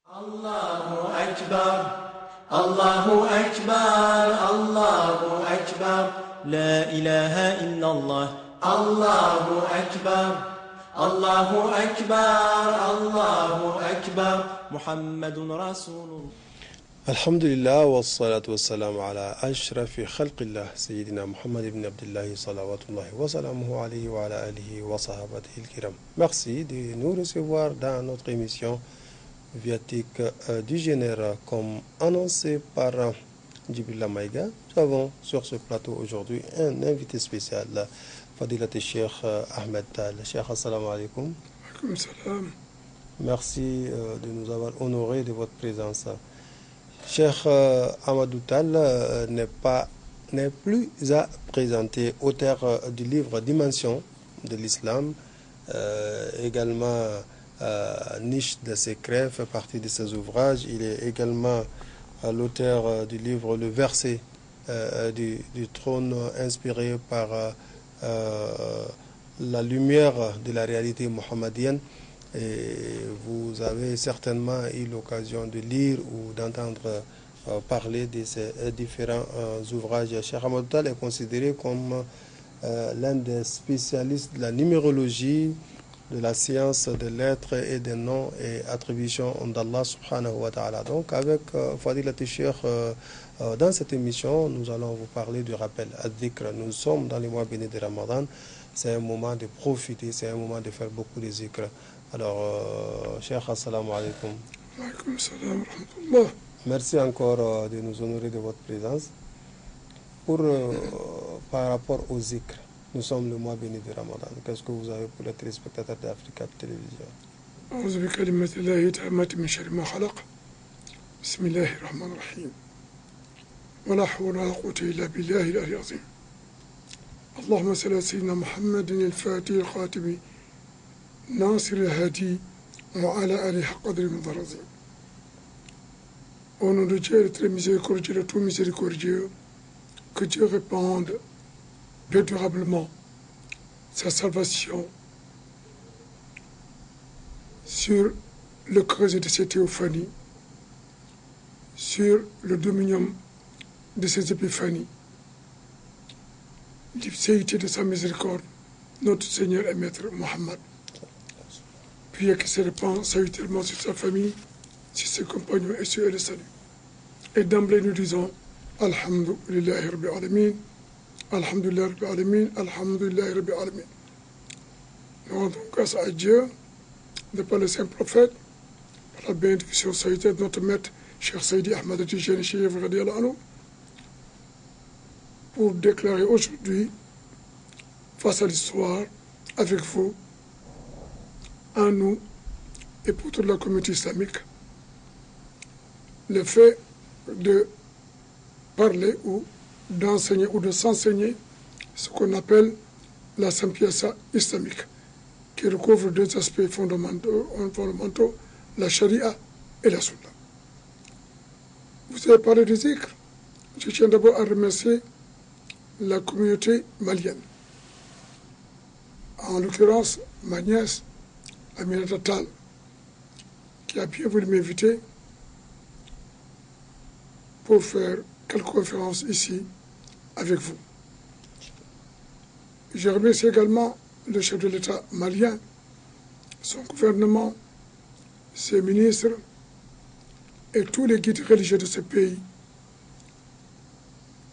الله أكبر الله أكبر الله أكبر لا إله إلا الله الله أكبر الله أكبر الله أكبر محمد رسول الله. الحمد لله والصلاة والسلام على أشرف خلق الله سيدنا محمد بن عبد الله صلوات الله وسلامه عليه وعلى آله وصحابته الكرام. Merci de nous recevoir dans notre émission viatique du génère comme annoncé par Djibril Maïga. Nous avons sur ce plateau aujourd'hui un invité spécial, Fadilat Cheikh Ahmed Tal. Cheikh, assalamu alaikum. Alaikum salam. Merci de nous avoir honoré de votre présence. Cheikh Ahmadou Tal n'est plus à présenter, auteur du livre Dimension de l'islam, également Niche de secrets fait partie de ses ouvrages. Il est également l'auteur du livre Le verset du trône, inspiré par la lumière de la réalité mohammedienne. Et vous avez certainement eu l'occasion de lire ou d'entendre parler de ces différents ouvrages. Cheikh Ahmadou Tal est considéré comme l'un des spécialistes de la numérologie, de la science des lettres et des noms et attributions d'Allah subhanahu wa ta'ala. Donc avec Fadilat Cheikh, dans cette émission, nous allons vous parler du rappel ad-dhikr. Nous sommes dans les mois bénis de Ramadan. C'est un moment de profiter, c'est un moment de faire beaucoup de zikr. Alors, Cheikh, assalamu alaikum. Alaikum salam wa rahmatullah. Merci encore de nous honorer de votre présence. Par rapport au zikr, nous sommes le mois béni de Ramadan. Qu'est-ce que vous avez pour les téléspectateurs d'Africa Télévision? أعوذ بكلمات الله التامة من شر ما خلق. بسم الله الرحمن الرحيم. ولا حول ولا قوة إلا بالله العلي العظيم. اللهم صل على سيدنا محمد الفاتح الخاتم ناصر الهادي وعلى آله حق قدر المضرزين. Au nom de Dieu, le très miséricordieux, le tout miséricordieux, que Dieu répande durablement sa salvation sur le creuset de ses théophanies, sur le dominium de ses épiphanies, l'ipséité de sa miséricorde, notre Seigneur et Maître Mohammed. Puis que se répand salutairement sur sa famille, sur ses compagnons et sur le salut. Et d'emblée nous disons Alhamdulillahi Rabbil Alamin, Alhamdulillahi Rabbil Alamin, Alhamdulillahi Rabbil Alamin. Nous rendons grâce à Dieu, de par le saint prophète, par la bénédiction salutaire de notre maître, Cheikh Seydi Ahmad Tijani Chérif radiyallahu anhu, pour déclarer aujourd'hui, face à l'histoire, avec vous, à nous et pour toute la communauté islamique, le fait de parler ou d'enseigner ou de s'enseigner ce qu'on appelle la sapienza islamique, qui recouvre deux aspects fondamentaux, la charia et la sunna. Vous avez parlé de zikr. Je tiens d'abord à remercier la communauté malienne, en l'occurrence ma nièce Aminata Tal, qui a bien voulu m'inviter pour faire quelques conférences ici avec vous. Je remercie également le chef de l'État malien, son gouvernement, ses ministres et tous les guides religieux de ce pays,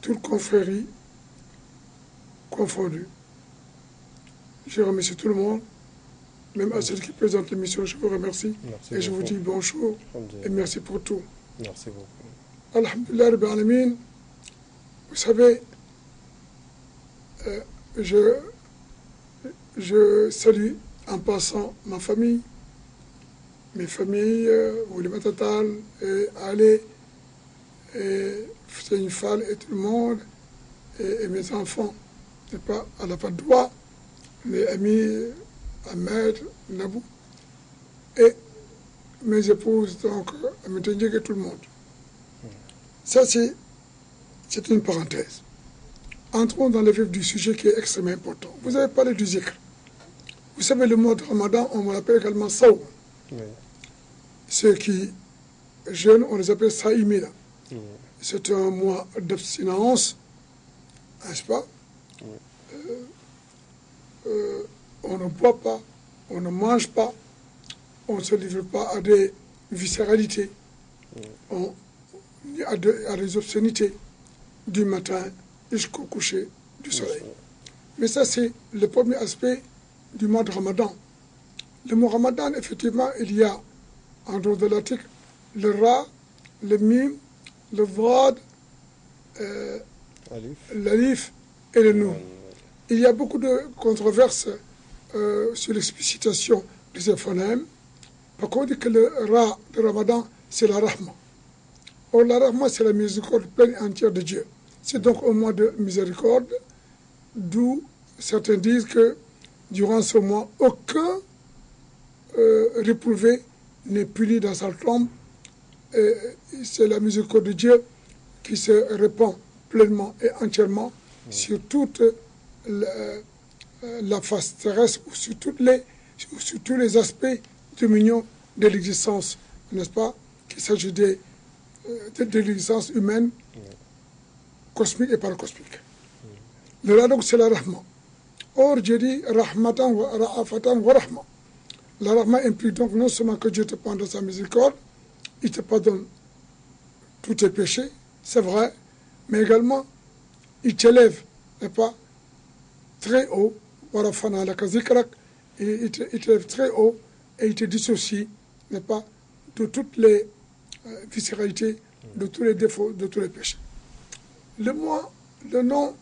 toutes confréries confondues. Je remercie tout le monde. Même à ceux qui présentent l'émission, je vous remercie. Merci et je vous dis bonjour et merci pour tout. Merci beaucoup. Alhamdulillah Rabbil Alamin. Vous savez, je salue en passant ma famille, mes familles, Oulimata Tal, et Ali, et Hussein Fall et tout le monde, et mes enfants. Pas à la Padoua, mes amis, Ahmed, Nabou, et mes épouses, donc, Amitendjik et tout le monde. Ça, c'est une parenthèse. Entrons dans le vif du sujet qui est extrêmement important. Vous avez parlé du zikr. Vous savez, le mois de Ramadan, on l'appelle également Saoum. Oui. Ceux qui jeunes, on les appelle saïmina. C'est un mois d'abstinence, n'est-ce pas? On ne boit pas, on ne mange pas, on ne se livre pas à des viscéralités, à des obscénités du matin jusqu'au coucher du soleil. Mais ça, c'est le premier aspect du mois de Ramadan. Le mois Ramadan, effectivement, il y a, en dehors de l'article, le Ra, le Mim, le Vad, l'Alif et le Noun. Il y a beaucoup de controverses sur l'explicitation de ces phonèmes. Par contre, on dit que le Ra de Ramadan, c'est la Rahma. Or, la Rahma, c'est la miséricorde pleine et entière de Dieu. C'est donc un mois de miséricorde, d'où certains disent que durant ce mois, aucun réprouvé n'est puni dans sa tombe. C'est la miséricorde de Dieu qui se répand pleinement et entièrement sur toute la face terrestre ou sur tous les aspects dominion de l'existence, n'est-ce pas? Qu'il s'agit de l'existence humaine, cosmique et paracosmique. Le Ra, donc, c'est la Rahma. Or, Dieu dit Rahmatan wa Ra'afatan wa Rahma. La Rahma implique donc non seulement que Dieu te prend dans sa miséricorde, il te pardonne tous tes péchés, c'est vrai, mais également, il t'élève, n'est-ce pas, très haut, warafana laka zikrak, il t'élève très haut et il te dissocie, n'est-ce pas, de toutes les viscéralités, de tous les défauts, de tous les péchés. Le nom,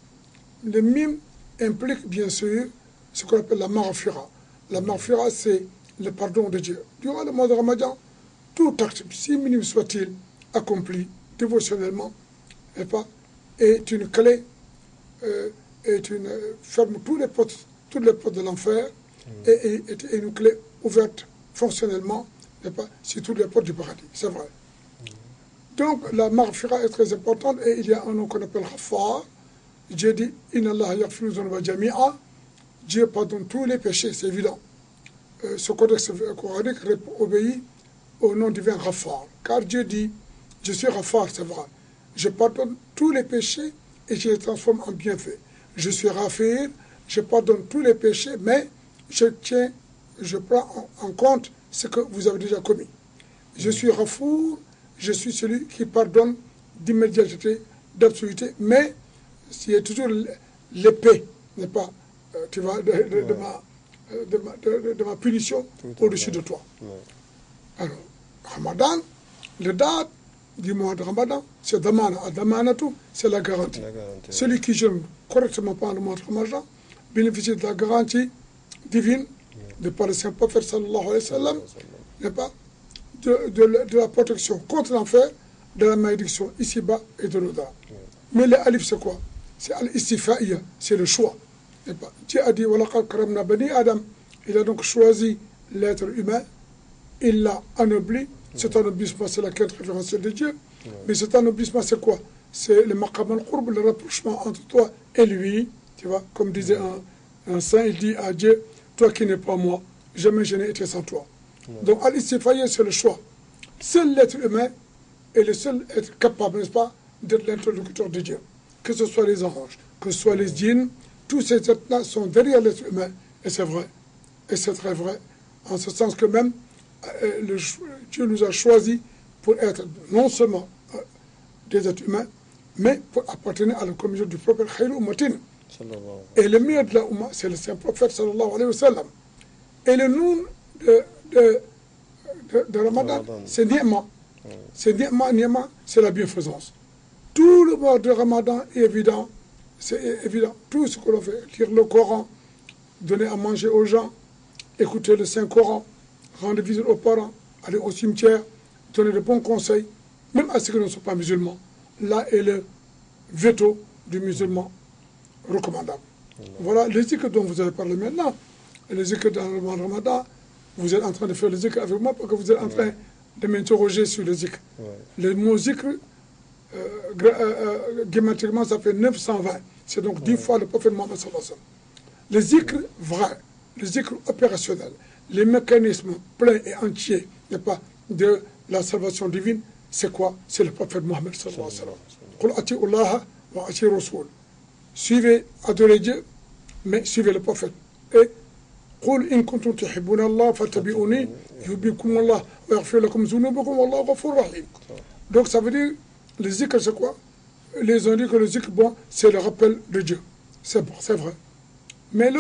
le mime implique bien sûr ce qu'on appelle la maghfira. La maghfira, c'est le pardon de Dieu. Durant le mois de Ramadan, tout acte, si minime soit-il, accompli dévotionnellement, n'est pas, est une clé, ferme toutes les portes de l'enfer et est une clé ouverte fonctionnellement, n'est pas, sur toutes les portes du paradis. C'est vrai. Donc la maghfira est très importante et il y a un nom qu'on appelle Ghaffar. Dieu dit Inna Allah yaghfiru dhunuba jami'a. Dieu pardonne tous les péchés, c'est évident. Ce codex coranique obéit au nom divin Ghaffar. Car Dieu dit je suis Ghaffar, c'est vrai. Je pardonne tous les péchés et je les transforme en bienfaits. Je suis Ghafir, je pardonne tous les péchés, mais je prends en compte ce que vous avez déjà commis. Je suis Ghafour, je suis celui qui pardonne d'immédiateté, d'absoluté, mais il y a toujours l'épée, n'est pas, tu vois, de ma punition au-dessus de toi. Alors, Ramadan, le date du mois de Ramadan, c'est Damana. Damanatu, c'est la garantie. Celui qui jeûne correctement pendant le mois de Ramadan bénéficie de la garantie divine de par le Saint-Prophète sallallahu alayhi wa sallam, n'est pas, de la protection contre l'enfer, de la malédiction ici-bas et de l'au-delà. Mais le alif, c'est quoi? C'est al-istifa'iyya, c'est le choix. Dieu a dit walaqad karamna bani Adam. Il a donc choisi l'être humain, il l'a anobli. Cet anoblissement, c'est la quête référentielle de Dieu. Mais cet anoblissement, c'est quoi? C'est le maqam al-qurb, le rapprochement entre toi et lui. Tu vois, comme disait un saint, il dit à Dieu, toi qui n'es pas moi, jamais je n'ai été sans toi. Donc al-istifa'iyya, c'est le choix. Seul l'être humain est le seul être capable, n'est-ce pas, d'être l'interlocuteur de Dieu. Que ce soit les anges, que ce soit les djinns, tous ces êtres-là sont derrière l'être humain. Et c'est vrai. Et c'est très vrai. En ce sens que même Dieu nous a choisis pour être non seulement des êtres humains, mais pour appartenir à la communauté du prophète Khayr Ummatin. Et le meilleur de la Ummah, c'est le Saint-Prophète sallallahu alayhi wa sallam. Et le nom de Ramadan, c'est Ni'ma. C'est Ni'ma, c'est la bienfaisance. Tout le mois de Ramadan est évident. C'est évident. Tout ce que l'on fait, lire le Coran, donner à manger aux gens, écouter le Saint-Coran, rendre visite aux parents, aller au cimetière, donner de bons conseils, même à ceux qui ne sont pas musulmans. Là est le veto du musulman recommandable. Voilà le zikr dont vous avez parlé maintenant. Le zikr dans le mois de Ramadan, vous êtes en train de faire le zikr avec moi parce que vous êtes en train de m'interroger sur le zikr. Le mot zikr, grammatically, ça fait 920. C'est donc 10 fois le prophète Mohammed sallallahu alayhi wa sallam. Le zikr vrai, le zikr opérationnel, les mécanismes pleins et entiers, n'est pas, de la salvation divine, c'est quoi? C'est le prophète Mohammed sallallahu alayhi wa sallam. Qul ati'u Allah wa ati'u Rasul. Suivez, adorez Dieu, mais suivez le prophète. Et قل إن كنتم تحبون الله فاتبعوني يحببكم الله ويغفر لكم ذنوبكم والله غفور رحيم. Donc ça veut dire, le zikr c'est quoi? Les ont dit que le zikr, bon, c'est le rappel de Dieu. C'est bon, c'est vrai. Mais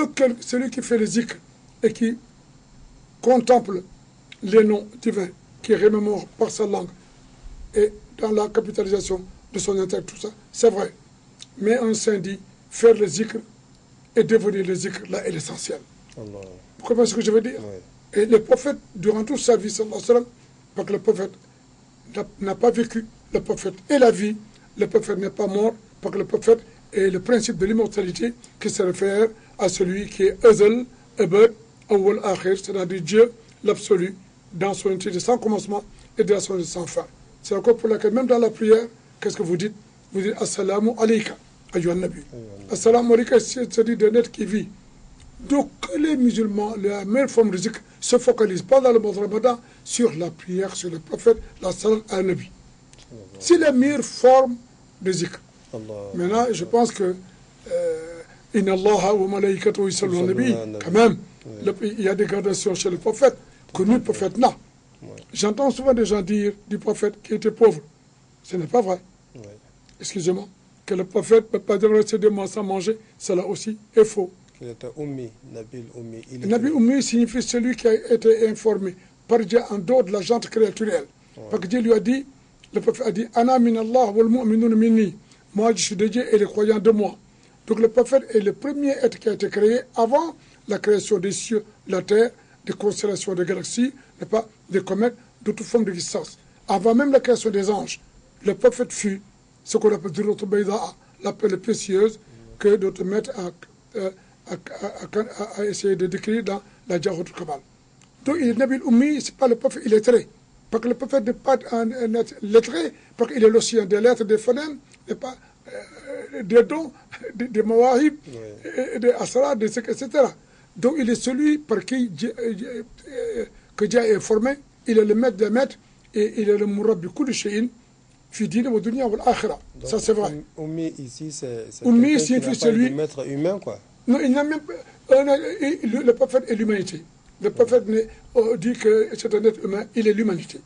celui qui fait le zikr et qui contemple les noms divins, qui remémore par sa langue et dans la capitalisation de son intellect, tout ça, c'est vrai. Mais un saint dit, faire le zikr et devenir le zikr, là est l'essentiel. Vous comprenez ce que je veux dire? Oui. Et le prophète, durant toute sa vie, sallallahu alayhi wa sallam, parce que le prophète n'a pas vécu, le prophète est la vie, le prophète n'est pas mort, parce que le prophète est le principe de l'immortalité qui se réfère à celui qui est Azal, Abad, Awwal, Akhir, c'est-à-dire Dieu, l'absolu, dans son entité sans commencement et dans son entité sans fin. C'est encore pour laquelle, même dans la prière, qu'est-ce que vous dites? Vous dites Assalamu alayka, ayyuhan nabi. Assalamu alayka, c'est-à-dire d'un être qui vit. Donc les musulmans, la meilleure forme de zikr, se focalisent pendant le mois de Ramadan sur la prière, sur le prophète, la salat à Nabi. C'est la meilleure forme de zikr. Maintenant, je pense que Inna Allah wa malaikatahu yusalluna ala nabi, quand même, il y a des gradations chez le prophète que nous, le prophète, n'a. J'entends souvent des gens dire du prophète qui était pauvre. Ce n'est pas vrai. Excusez-moi. Que le prophète ne peut pas rester 2 mois sans manger, cela aussi est faux. Il était ummi, Nabil ummi. Nabi ummi signifie celui qui a été informé par Dieu en dehors de la gente créaturelle. Parce que Dieu lui a dit, le prophète a dit, Ana min Allah wal mu'minun minni. Moi, je suis de Dieu et les croyants de moi. Donc le prophète est le premier être qui a été créé avant la création des cieux, la terre, des constellations, des galaxies, pas, des comètes, de toute forme d'existence. Avant même la création des anges, le prophète fut ce qu'on appelle Durotu Bayda'a, la perle précieuse que d'autres mettent à essayer de décrire dans la Jawharatul Kamal. Donc il est Nabil Ummi, ce n'est pas le prophète illettré. Parce que le prophète n'est pas un être lettré, parce qu'il est l'océan des lettres, des phonèmes, n'est pas des dons, des mawahib, des asrar, etc. Donc il est celui par qui que Dieu est formé, il est le maître des maîtres, et il est le murabbi kulli shay'in fi din wa dunya wal akhirah. Ça c'est vrai. Ummi ici, c'est Ummi signifie celui maître humain, quoi. Non, il n'a même pas. Le prophète est l'humanité. Le prophète dit que c'est un être humain, il est l'humanité.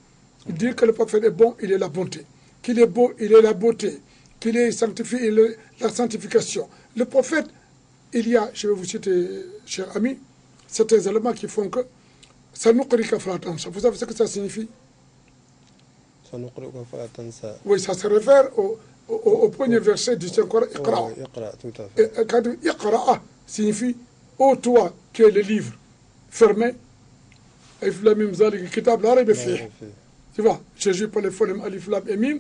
Il dit que le prophète est bon, il est la bonté. Qu'il est beau, il est la beauté. Qu'il est sanctifié, il est la sanctification. Le prophète, il y a, je vais vous citer, chers amis, certains éléments qui font que ça nous corrige. Vous savez ce que ça signifie? Oui, ça se réfère au premier verset du Saint-Coran, Iqra. Quand Iqra signifie, ô toi qui es le livre fermé, Alif Lam Mim Zalik Kitab la Rayba Fih. Tu vois, je joue pas les phonèmes Alif Lam et Mim.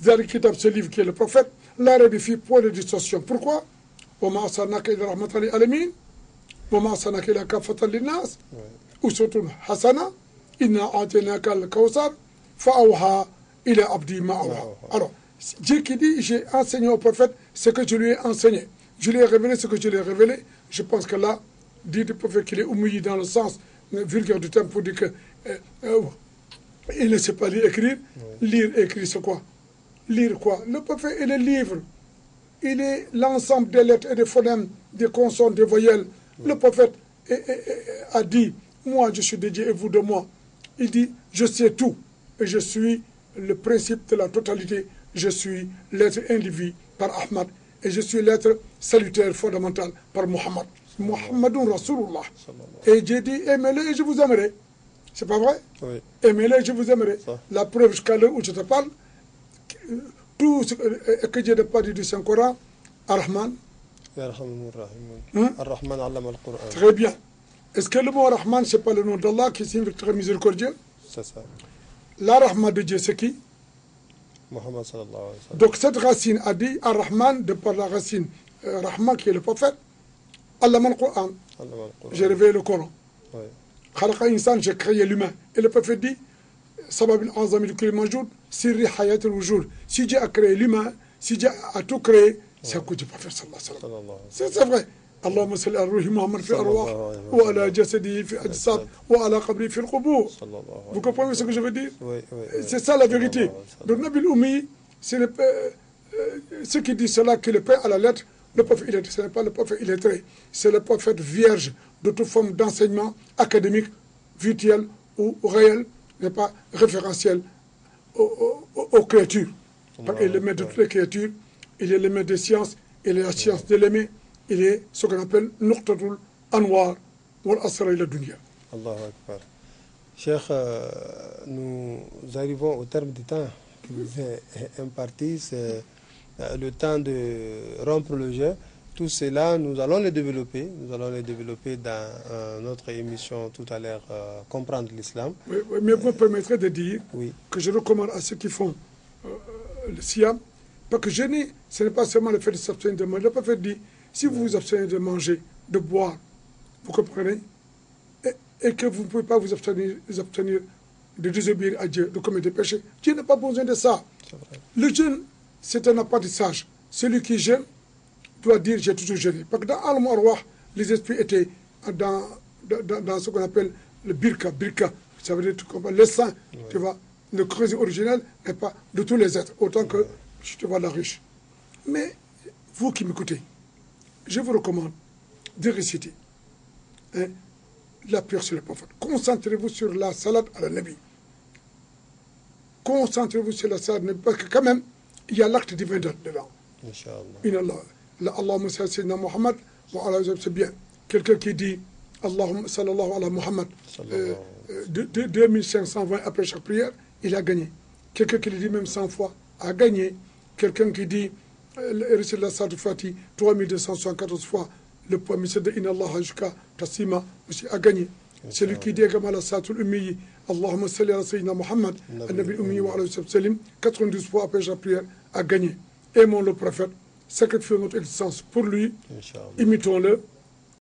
Zalik Kitab, ce livre qui est le prophète, la Rayba Fih, point de distorsion. Pourquoi? Wa ma arsalnaka illa rahmatan lil alamin, wa ma arsalnaka illa kaffatan lin nas, uswatun hasana, inna a'tainaka al-kawthar, fa'awha ila abdi ma awha. Alors, Dieu qui dit, j'ai enseigné au prophète ce que je lui ai enseigné. Je lui ai révélé ce que je lui ai révélé. Je pense que là, dit le prophète qu'il est oumouillé dans le sens vulgaire du terme pour dire que il ne sait pas lire, écrire. Lire et écrire, c'est quoi? Lire quoi? Le prophète est le livre. Il est l'ensemble des lettres et des phonèmes, des consonnes, des voyelles. Le prophète a dit, moi je suis de Dieu et vous de moi. Il dit, je sais tout. Et je suis le principe de la totalité. Je suis l'être individu par Ahmad. Et je suis l'être salutaire fondamental par Muhammad. Muhammadun Rasulullah. Et Dieu dit, aimez-le et je vous aimerai. C'est pas vrai? Oui. Aimez-le et je vous aimerai. Ça. La preuve jusqu'à l'heure où je te parle, tout ce que Dieu n'a pas dit du Saint-Coran, Ar-Rahman. Ar-Rahman allama al-Qur'an. Très bien. Est-ce que le mot Rahman, ce n'est pas le nom d'Allah qui signifie très miséricordieux? C'est ça. La Rahman de Dieu, c'est qui? Muhammad sallallahu alayhi wa sallam. Donc cette racine a dit Ar-Rahman, de par la racine Rahman qui est le prophète, allama al-Qur'an. J'ai révélé le Coran. Khalaqa insan, j'ai créé l'humain. Et le prophète dit, Sabab al-Azami du Majoud, Sirri Hayat al-Wujud. Si Dieu a créé l'humain, si Dieu a tout créé, c'est à cause du prophète sallallahu alayhi wa sallam. C'est vrai. اللهم صل على روح محمد في الأرواح وعلى جسده في الأجساد وعلى قبره في القبور. Vous comprenez ce que je veux dire? Oui, c'est ça la vérité. Donc Nabil Oumi, c'est ceux qui disent cela, qui le prennent à la lettre, le prophète illettré, ce n'est pas le prophète illettré, c'est le prophète vierge de toute forme d'enseignement académique, virtuel ou réel, n'est pas référentiel aux créatures. Parce qu'il est le maître de toutes les créatures, il est le maître des sciences, il est la science de l'aimer, il est ce qu'on appelle Nuqtatul Anwar wal Asra ila Dunya. Allahu Akbar. Cheikh, nous arrivons au terme du temps qui nous est imparti, c'est le temps de rompre le jeu. Tout cela, nous allons les développer. Nous allons les développer dans notre émission tout à l'heure, Comprendre l'Islam. Oui, mais vous me permettrez de dire que je recommande à ceux qui font le Siam, parce que jeûner, ce n'est pas seulement le fait de s'abstenir de manger. Le prophète dit, si vous vous abstenez de manger, de boire, vous comprenez, et que vous ne pouvez pas vous abstenir de désobéir à Dieu, de commettre des péchés, Dieu n'a pas besoin de ça. Le jeûne, c'est un apprentissage. Celui qui jeûne doit dire j'ai toujours jeûné. Parce que dans Al-Marwah, les esprits étaient dans ce qu'on appelle le birka. Ça veut dire le sang, tu vois, le creuset originel n'est pas de tous les êtres, autant que je te vois la riche. Mais vous qui m'écoutez, je vous recommande de réciter la prière sur le prophète. Concentrez-vous sur la salade à la Nabi. Concentrez-vous sur la salade à la Nabi, parce que quand même, il y a l'acte divin dedans. Inch'Allah. Allahumma salli sayyidina Muhammad wa ala c'est bien. Quelqu'un qui dit Allahumma sallallahu ala Muhammad 2520 après chaque prière, il a gagné. Quelqu'un qui le dit même 100 fois a gagné. Quelqu'un qui dit récite la Salat Fati 3274 fois, le premier de Inna Allah jusqu'à Tassima aussi a gagné. Celui qui dit également la Salatul Ummi, Allahumma salli ala sayyidina Muhammad, al-Nabi Ummi wa ala sallim, 92 fois après chaque prière a gagné. Aimons le prophète, sacrifions notre existence pour lui, imitons-le,